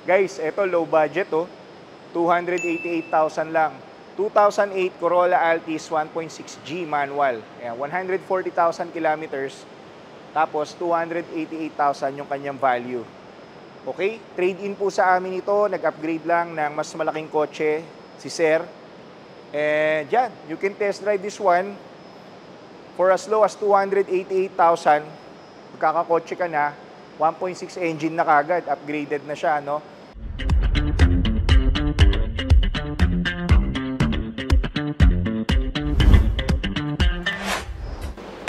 Guys, eto low budget oh. 288,000 lang. 2008 Corolla Altis 1.6G manual. Ayan, 140,000 kilometers. Tapos 288,000 yung kanyang value. Okay? Trade-in po sa amin ito. Nag-upgrade lang ng mas malaking kotse si Sir. And yan, you can test drive this one for as low as 288,000. Magkakakotse ka na. 1.6 engine na kagad. Upgraded na siya, no?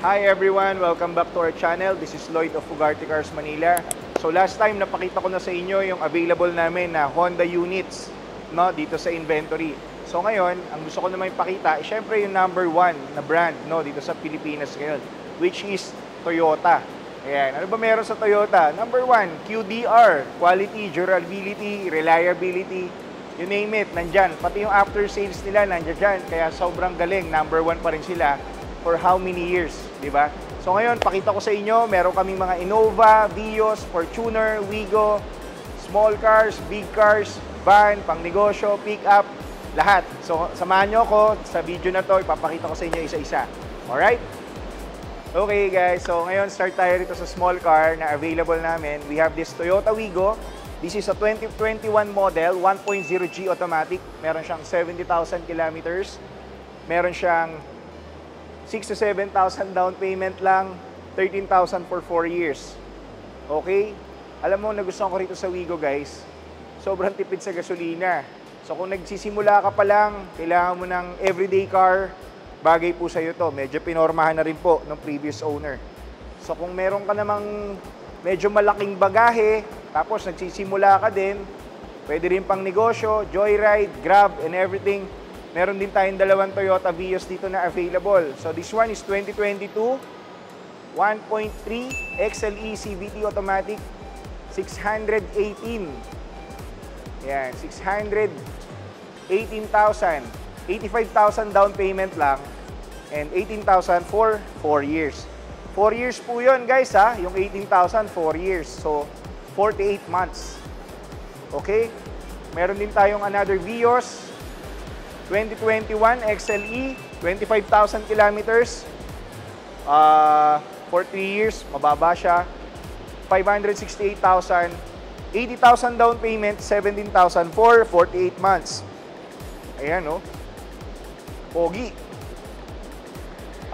Hi everyone! Welcome back to our channel. This is Lloyd of Ugarte Cars Manila. So last time, napakita ko na sa inyo yung available namin na Honda units, no, dito sa inventory. So ngayon, ang gusto ko naman ipakita, syempre yung number 1 na brand, no, dito sa Pilipinas ngayon, which is Toyota. Ayan. Ano ba meron sa Toyota? Number 1, QDR, quality, durability, reliability, you name it, nandyan. Pati yung after sales nila, nandyan dyan. Kaya sobrang galing, number 1 pa rin sila for how many years, di ba? So ngayon, pakita ko sa inyo, meron kaming mga Innova, Vios, Fortuner, Wigo, small cars, big cars, van, pangnegosyo, pick-up, lahat. So samahan nyo ako sa video na to, ipapakita ko sa inyo isa-isa. Alright? Okay guys, so ngayon start tayo rito sa small car na available namin. We have this Toyota Wigo. This is a 2021 model, 1.0G automatic. Meron siyang 70,000 kilometers. Meron siyang 6,000 to 7,000 down payment lang, 13,000 for 4 years. Okay? Alam mo, nagustuhan ko rito sa Wigo guys, sobrang tipid sa gasolina. So kung nagsisimula ka pa lang, kailangan mo ng everyday car, bagay po sa'yo to. Medyo pinormahan na rin po ng previous owner. So kung meron ka namang medyo malaking bagahe, tapos nagsisimula ka din, pwede rin pang negosyo, joyride, grab, and everything. Meron din tayong dalawang Toyota Vios dito na available. So this one is 2022, 1.3 XLE CVT automatic, 618. Yan, 618,000. 85,000 down payment lang and 18,000 for 4 years. 4 years po yun guys ha, yung 18,000, 4 years. So 48 months. Okay? Meron din tayong another Vios, 2021 XLE, 25,000 kilometers. For 3 years, mababa siya. 568,000. 80,000 down payment, 17,000 for 48 months. Ayan, no? Pogi.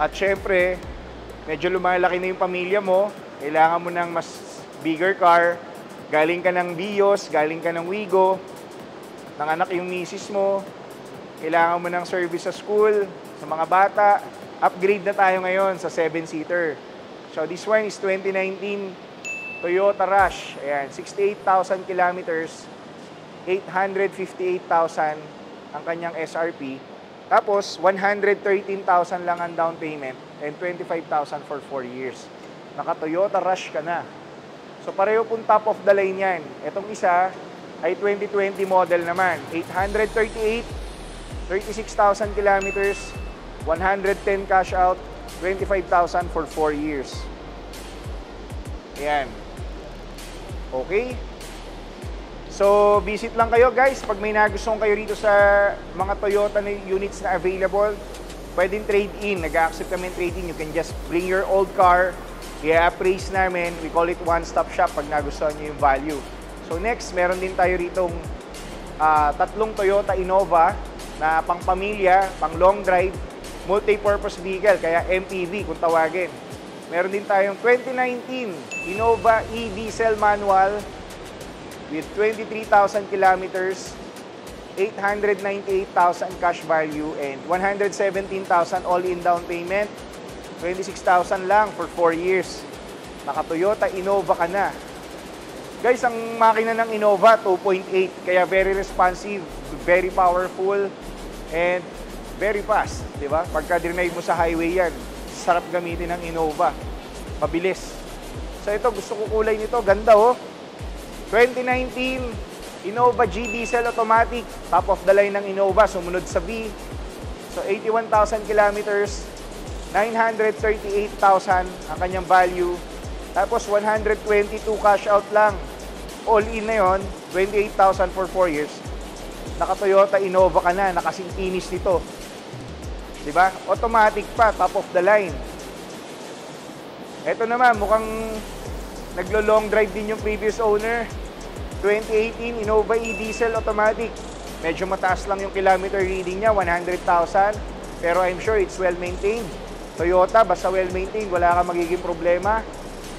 At syempre, medyo lumalaki na yung pamilya mo. Kailangan mo ng mas bigger car. Galing ka ng Vios, galing ka ng Wigo. Nanganak yung misis mo. Kailangan mo ng service sa school, sa mga bata. Upgrade na tayo ngayon sa 7-seater. So this one is 2019 Toyota Rush. Ayan, 68,000 kilometers, 858,000 ang kanyang SRP. Tapos 113,000 lang ang down payment and 25,000 for 4 years. Naka Toyota Rush ka na. So pareho pong top of the line yan. Itong isa ay 2020 model naman. 838, 36,000 kilometers, 110 cash out, 25,000 for 4 years. Ayan. Okay? So, visit lang kayo guys. Pag may nagustuhan kayo rito sa mga Toyota na units na available, pwedeng trade-in. Nag-accept kami trade-in. You can just bring your old car. I-appraise namin. We call it one-stop shop pag nagustuhan nyo yung value. So, next, meron din tayo ritong tatlong Toyota Innova na pang pamilya, pang long drive, multi-purpose vehicle, kaya MPV kung tawagin. Meron din tayong 2019 Innova e-diesel manual with 23,000 kilometers, 898,000 cash value, and 117,000 all-in down payment, 26,000 lang for 4 years. Naka-Toyota Innova ka na. Guys, ang makina ng Innova, 2.8, kaya very responsive, very powerful, and very fast, di ba? Pagka drive mo sa highway yan, sarap gamitin ng Innova. Mabilis. So ito, gusto ko kulay nito. Ganda oh. 2019 Innova G Diesel Automatic. Top of the line ng Innova. Sumunod sa V. So 81,000 kilometers. 938,000 ang kanyang value. Tapos 122 cash out lang. all in na yun, 28,000 for 4 years. Naka Toyota Innova ka na, nakasing-inis nito. Diba? Automatic pa, top of the line. Ito naman, mukhang naglo-long drive din yung previous owner. 2018 Innova e-diesel automatic. Medyo mataas lang yung kilometer reading niya, 100,000. Pero I'm sure it's well-maintained. Toyota, basta well-maintained, wala kang magiging problema.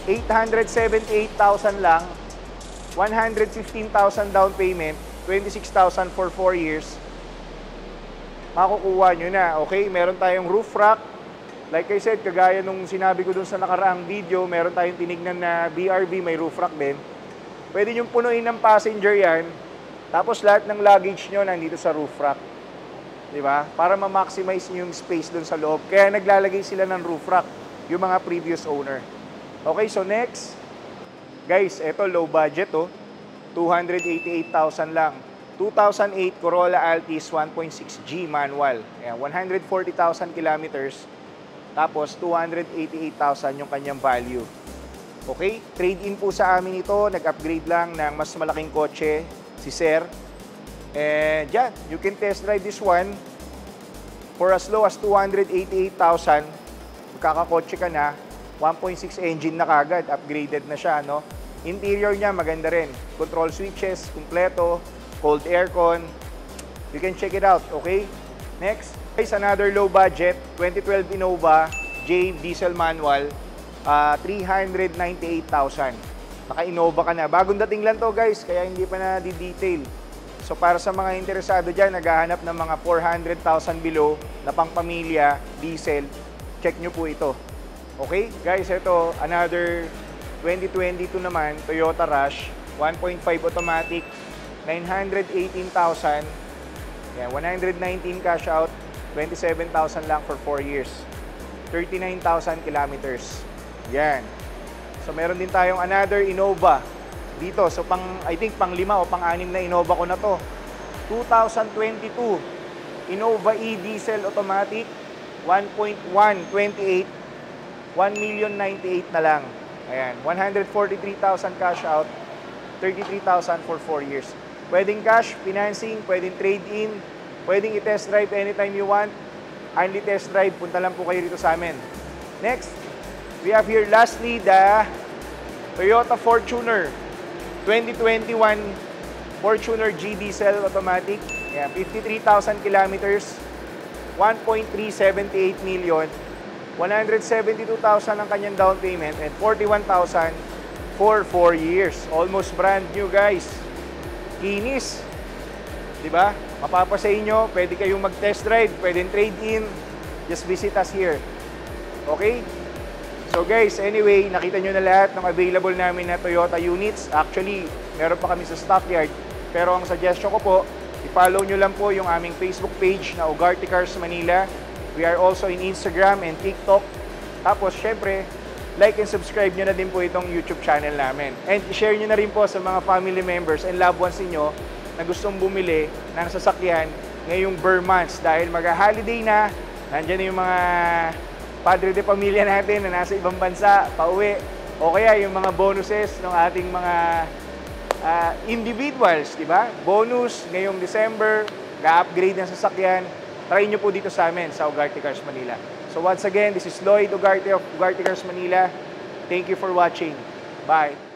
878,000 lang. 115,000 down payment. 26,000 for 4 years. Makukuha nyo na. Okay, meron tayong roof rack. Like I said, kagaya nung sinabi ko dun sa nakaraang video, meron tayong tinignan na BRB, may roof rack din. Pwede nyo punuin ng passenger yan. Tapos lahat ng luggage nyo nandito sa roof rack. Diba? Para ma-maximize nyo yung space dun sa loob. Kaya naglalagay sila ng roof rack, yung mga previous owner. Okay, so next. Guys, eto low budget oh. 288,000 lang. 2008 Corolla Altis 1.6G manual. Ayan, 140,000 kilometers. Tapos 288,000 yung kanyang value. Okay? Trade-in po sa amin ito. Nag-upgrade lang ng mas malaking kotse si Sir. And yan, you can test drive this one for as low as 288,000. Magkakakotse ka na. 1.6 engine na kagad. Upgraded na siya, no? Interior niya maganda rin. Control switches, kumpleto, cold aircon. You can check it out, okay? Next, guys, another low budget, 2012 Innova, J diesel manual, 398,000. Naka-Innova ka na. Bagong dating lang to, guys, kaya hindi pa na di-detail. So para sa mga interesado dyan, naghahanap ng mga 400,000 below na pangpamilya, diesel, check nyo po ito. Okay? Guys, ito, another 2022 naman, Toyota Rush, 1.5 automatic, 918,000. Yan, 119 cash out, 27,000 lang for 4 years. 39,000 kilometers. Yan. So meron din tayong another Innova dito. So I think pang 5 o pang 6 na Innova ko na to. 2022 Innova e-diesel automatic, 1.1 28, 1,098,000 na lang. Ayan, 143,000 cash out, 33,000 for 4 years. Pwedeng cash, financing, pwedeng trade-in, pwedeng i-test drive anytime you want. Only test drive, punta lang po kayo dito sa amin. Next, we have here lastly the Toyota Fortuner 2021 Fortuner G diesel automatic. Ayan, 53,000 kilometers, 1.378 million. 172,000 ang kanyang down payment and 41,000 for 4 years. Almost brand new, guys. Kinis. Diba? Mapapa sa inyo, pwede kayong mag-test drive, pwedeng trade-in. Just visit us here. Okay? So guys, anyway, nakita nyo na lahat ng available namin na Toyota units. Actually, meron pa kami sa stockyard. Pero ang suggestion ko po, i-follow nyo lang po yung aming Facebook page na Ugarte Cars Manila. We are also in Instagram and TikTok. Tapos, syempre, like and subscribe nyo na din po itong YouTube channel namin. And share nyo na rin po sa mga family members and loved ones ninyo na gustong bumili ng sasakyan ngayong Burr months. Dahil mag-holiday na, nandyan na yung mga padre de pamilya natin na nasa ibang bansa, pauwi. O kaya yung mga bonuses ng ating mga individuals, di ba? Bonus ngayong December, ga-upgrade ng sasakyan. Try nyo po dito sa amin sa Ugarte Cars Manila. So once again, this is Lloyd Ugarte of Ugarte Cars Manila. Thank you for watching. Bye!